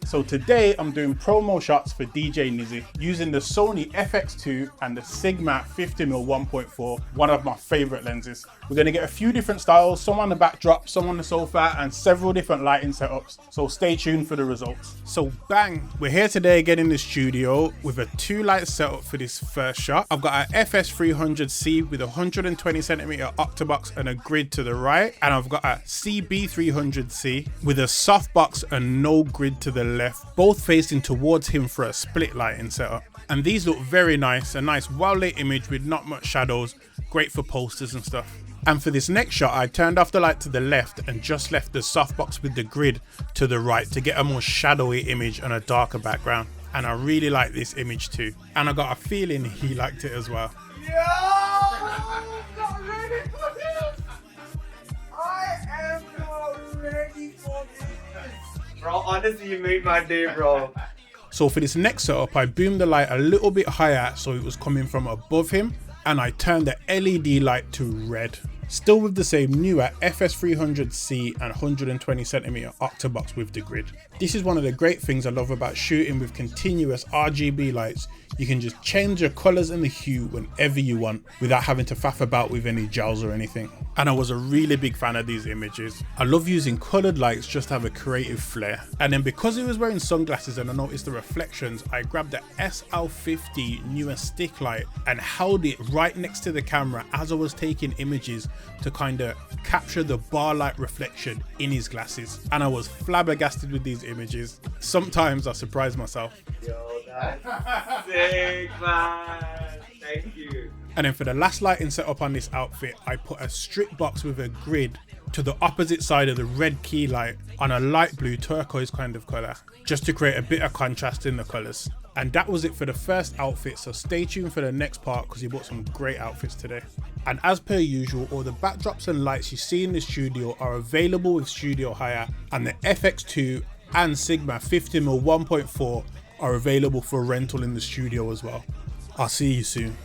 So today I'm doing promo shots for DJ NEEZY using the Sony FX2 and the Sigma 50mm 1.4, one of my favorite lenses. We're gonna get a few different styles, some on the backdrop, some on the sofa, and several different lighting setups. So stay tuned for the results. So bang, we're here today again in the studio with a 2-light setup for this first shot. I've got an FS300c with a 120cm octabox and a grid to the right, and I've got a CB300c with a softbox and no grid to the left, both facing towards him for a split lighting setup. And these look very nice, a nice well lit image with not much shadows, great for posters and stuff. And for this next shot, I turned off the light to the left and just left the softbox with the grid to the right to get a more shadowy image and a darker background. And I really like this image too. And I got a feeling he liked it as well. Yo! I'm not ready for this! I am not ready for this! Bro, honestly, you made my day, bro. So for this next setup, I boomed the light a little bit higher so it was coming from above him, and I turned the LED light to red. Still with the same Neewer FS300c and 120cm octabox with the grid. This is one of the great things I love about shooting with continuous RGB lights. You can just change the colours and the hue whenever you want without having to faff about with any gels or anything. And I was a really big fan of these images. I love using coloured lights just to have a creative flair. And then because he was wearing sunglasses and I noticed the reflections, I grabbed the SL50 Neewer stick light and held it right next to the camera as I was taking images to kind of capture the bar light reflection in his glasses. And I was flabbergasted with these images. Sometimes I surprise myself. Yo, that's sick, man. Thank you. And then for the last lighting setup on this outfit, I put a strip box with a grid to the opposite side of the red key light on a light blue turquoise kind of colour, just to create a bit of contrast in the colours. And that was it for the first outfit, so stay tuned for the next part because he bought some great outfits today. And as per usual, all the backdrops and lights you see in the studio are available with studio hire, and the FX2 and Sigma 50mm 1.4 are available for rental in the studio as well. I'll see you soon.